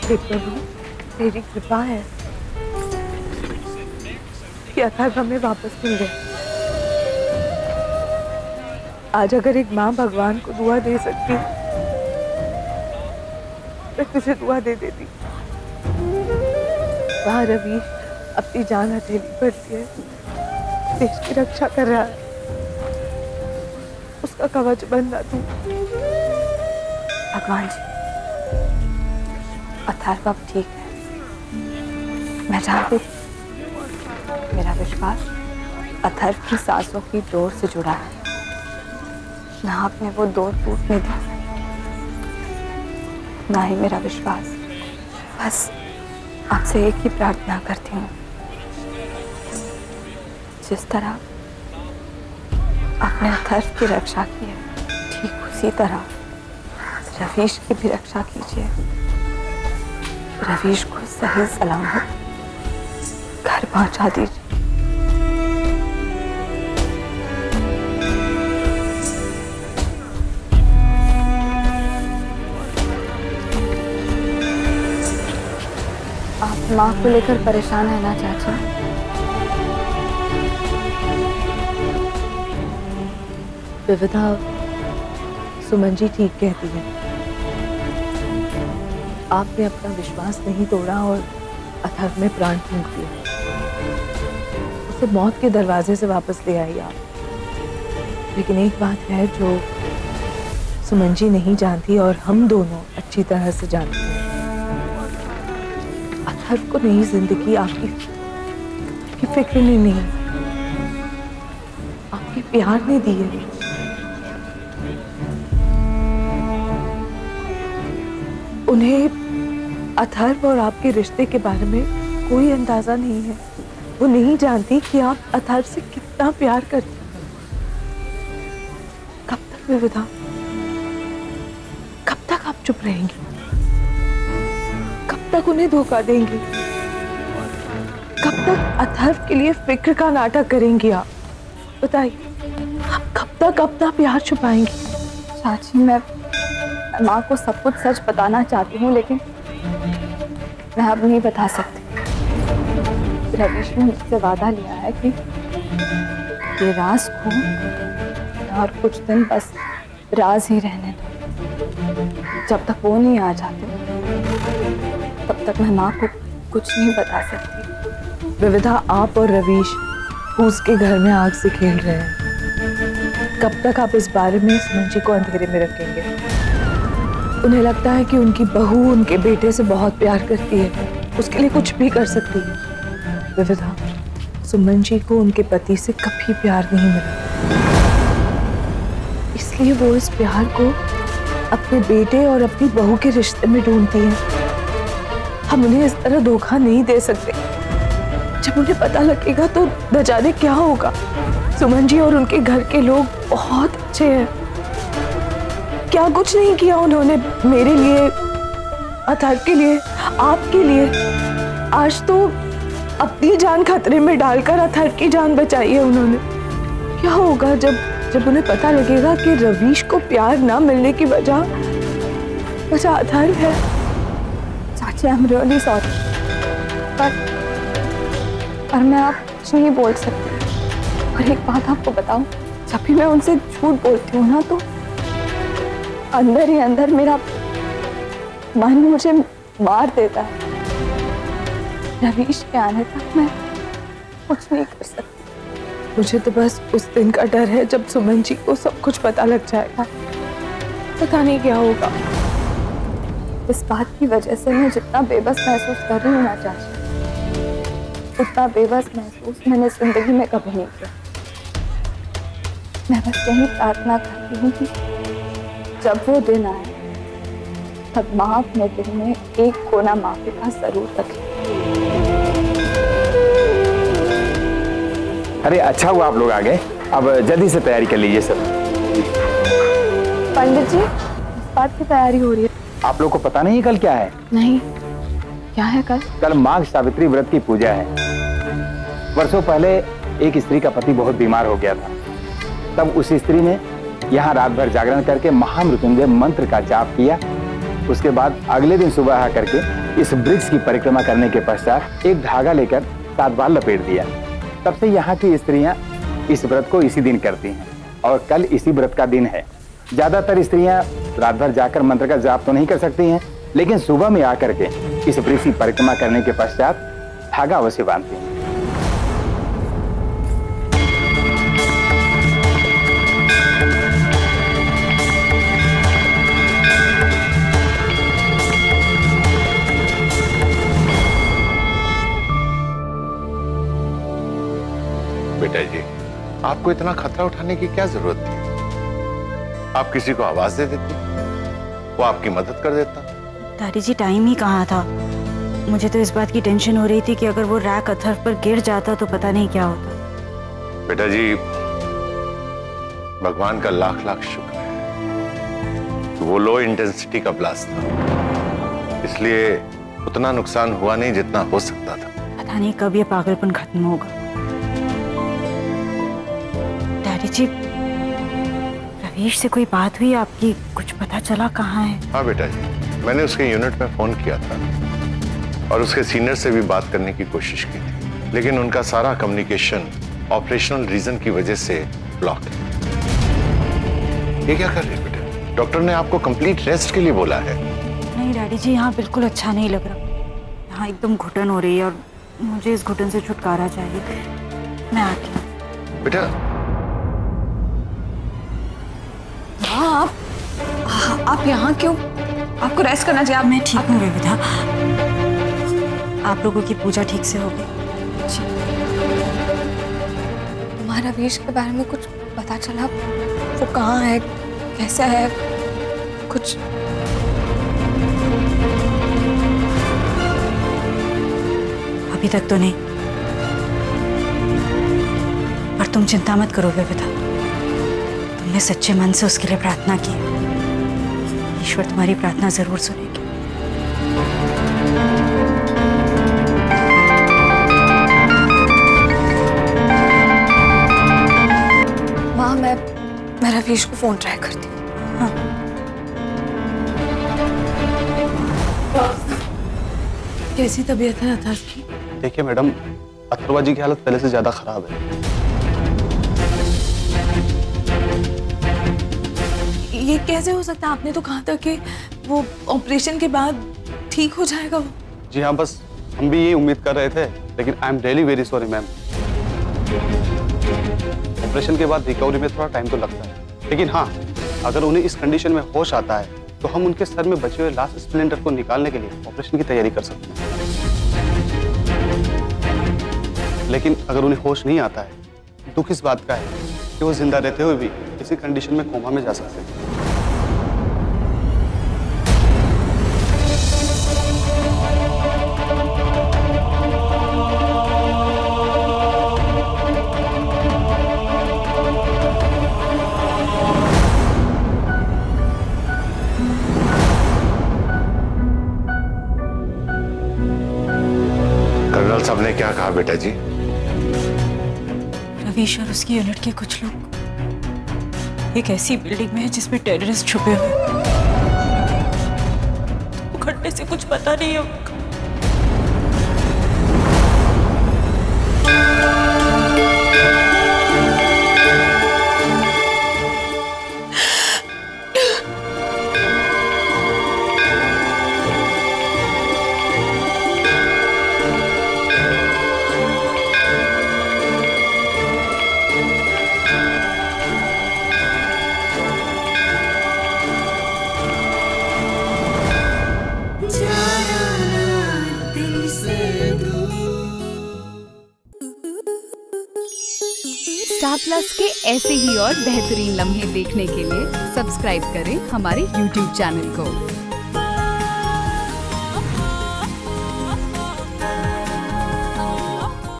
हे प्रभु, तेरी कृपा है कि अथर्व हमें वापस मिल गए। आज अगर एक माँ भगवान को दुआ दे सकती मैं तुझे दुआ दे देती। वहाँ रवीश अपनी जान हथेली पर लिए देश की रक्षा कर रहा है, उसका कवच बनना तू। भगवान जी, अथर्व अब ठीक है। मैं जानती थी। मेरा विश्वास अथर्व की सांसों की डोर से जुड़ा है। ना आपने वो डोर टूटने दी, ना ही मेरा विश्वास। बस आपसे एक ही प्रार्थना करती हूँ, जिस तरह आपने अथर्व की रक्षा की है, ठीक उसी तरह रवीश की भी रक्षा कीजिए। रवीश को सही सलामत घर पहुंचा दीजिए। आप माँ को लेकर परेशान है ना चाचा? विविधा, सुमन जी ठीक कहती है। आपने अपना विश्वास नहीं तोड़ा और अथर्व में प्राण फूंक दिया। उसे मौत के दरवाजे से वापस ले आई आप। लेकिन एक बात है जो सुमन जी नहीं जानती और हम दोनों अच्छी तरह से जानते हैं। अथर्व को नई जिंदगी आपकी फिक्र ने नहीं, आपके प्यार ने दी है। उन्हें अथर्व और आपके रिश्ते के बारे में कोई अंदाजा नहीं है। वो नहीं जानती कि आप अथर्व से कितना प्यार करते हैं। कब तक विविधा, कब तक आप चुप रहेंगी? कब तक उन्हें धोखा देंगी? कब तक अथर्व के लिए फिक्र का नाटक करेंगी आप? बताइए, आप कब तक अपना प्यार छुपाएंगी? चाची, मैं माँ को सब कुछ सच बताना चाहती हूँ, लेकिन मैं अब नहीं बता सकती। रवीश ने मुझसे वादा लिया है कि ये राज को और कुछ दिन बस राज ही रहने दो। जब तक वो नहीं आ जाते तब तक मैं माँ को कुछ नहीं बता सकती। विविधा, आप और रवीश उसके घर में आग से खेल रहे हैं। कब तक आप इस बारे में सुमन जी को अंधेरे में रखेंगे? उन्हें लगता है कि उनकी बहू उनके बेटे से बहुत प्यार करती है, उसके लिए कुछ भी कर सकती है। विविधा, सुमन जी को उनके पति से कभी प्यार नहीं मिला, इसलिए वो इस प्यार को अपने बेटे और अपनी बहू के रिश्ते में ढूंढती है। हम उन्हें इस तरह धोखा नहीं दे सकते। जब उन्हें पता लगेगा तो न जाने क्या होगा। सुमन जी और उनके घर के लोग बहुत अच्छे हैं। क्या कुछ नहीं किया उन्होंने मेरे लिए, अथर्व के लिए, आपके लिए। आज तो अपनी जान खतरे में डालकर अथर्व की जान बचाई है उन्होंने। क्या होगा जब उन्हें पता लगेगा कि रवीश को प्यार ना मिलने की वजह अथर्व है? चाची, आई एम रियली सॉरी, पर मैं आप कुछ नहीं बोल सकती। और एक बात आपको बताऊं, जब भी मैं उनसे झूठ बोलती हूँ ना, तो अंदर ही अंदर मेरा मन मुझे मार देता है। रवीश के आने तक मैं कुछ नहीं कर सकती। मुझे तो बस उस दिन का डर है जब सुमन जी को सब कुछ पता लग जाएगा। पता नहीं क्या होगा। इस बात की वजह से मैं जितना बेबस महसूस कर रही हूँ ना चाची, उतना बेबस महसूस मैंने जिंदगी में कभी नहीं किया। मैं बस यही प्रार्थना करती हूँ कि जब वो दिन आए तब माँ अपने दिल में एक कोना माफी का जरूर रखे। अरे अच्छा हुआ आप लोग आ गए। अब जल्दी से तैयारी कर लीजिए सब। पंडित जी, इस बात की तैयारी हो रही है। आप लोग को पता नहीं कल क्या है? नहीं, क्या है कल? कल माघ सावित्री व्रत की पूजा है। वर्षों पहले एक स्त्री का पति बहुत बीमार हो गया था। तब उस स्त्री ने यहाँ रात भर जागरण करके महामृत्युंजय मंत्र का जाप किया। उसके बाद अगले दिन सुबह आकर के इस वृक्ष की परिक्रमा करने के पश्चात एक धागा लेकर 7 बार लपेट दिया। तब से यहाँ की स्त्रियां इस व्रत को इसी दिन करती हैं और कल इसी व्रत का दिन है। ज्यादातर स्त्रियां रात भर जाकर मंत्र का जाप तो नहीं कर सकती हैं, लेकिन सुबह में आकर के इस वृक्ष की परिक्रमा करने के पश्चात धागा अवश्य बांधती हैं। बेटा जी, आपको इतना खतरा उठाने की क्या जरूरत थी? आप किसी को आवाज दे देती, वो आपकी मदद कर देता। दादी जी, टाइम ही कहाँ था। मुझे तो इस बात की टेंशन हो रही थी कि अगर वो रैक अथर्व पर गिर जाता तो पता नहीं क्या होता। बेटा जी, भगवान का लाख लाख शुक्र है कि वो लो इंटेंसिटी का ब्लास्ट था, इसलिए उतना नुकसान हुआ नहीं जितना हो सकता था। पता नहीं कब ये पागलपन खत्म होगा। डैडी जी, रवीश से कोई बात हुई आपकी? कुछ पता चला कहाँ है? हाँ बेटा जी, मैंने उसके यूनिट में फोन किया था और उसके सीनियर से भी बात करने की कोशिश की थी, लेकिन उनका सारा कम्युनिकेशन ऑपरेशनल रीजन की वजह से ब्लॉक है। ये क्या कर रहे हैं बेटा? डॉक्टर ने आपको कंप्लीट रेस्ट के लिए बोला है। नहीं डैडी जी, यहाँ बिल्कुल अच्छा नहीं लग रहा। यहाँ एकदम घुटन हो रही है और मुझे इस घुटन से छुटकारा चाहिए। मैं आती हूँ। बेटा आप यहाँ क्यों? आपको रेस्ट करना चाहिए। मैं ठीक हूँ विविधा। आप लोगों की पूजा ठीक से हो गई? तुम्हारा रवीश के बारे में कुछ पता चला? वो कहाँ है, कैसा है, कुछ? अभी तक तो नहीं, पर तुम चिंता मत करो विविधा। तुमने सच्चे मन से उसके लिए प्रार्थना की, ईश्वर तुम्हारी प्रार्थना जरूर सुनेगी। माँ, मैं रवीश को फोन ट्राई करती हूँ। हाँ। कैसी तबीयत है अथर्व की? देखिए मैडम, अथर्वा जी की हालत पहले से ज्यादा खराब है। ये कैसे हो सकता है? आपने तो कहा था कि वो ऑपरेशन के बाद ठीक हो जाएगा। जी हाँ, बस हम भी यही उम्मीद कर रहे थे, लेकिन I am really very sorry ma'am. Operation के बाद रिकवरी में थोड़ा टाइम तो लगता है, लेकिन हाँ, अगर उन्हें इस कंडीशन में होश आता है तो हम उनके सर में बचे हुए लास्ट स्प्लिंटर को निकालने के लिए ऑपरेशन की तैयारी कर सकते हैं। लेकिन अगर उन्हें होश नहीं आता है, दुख इस बात का है कि वो जिंदा रहते हुए भी इसी कंडीशन में कोमा में जा सकते हैं। कर्नल साहब ने क्या कहा बेटा जी? रवीश और उसकी यूनिट के कुछ लोग एक ऐसी बिल्डिंग में है जिसमें टेररिस्ट छुपे हुए हैं। उखड़ने से कुछ पता नहीं है उनका। स्टार प्लस के ऐसे ही और बेहतरीन लम्हे देखने के लिए सब्सक्राइब करें हमारे YouTube चैनल को।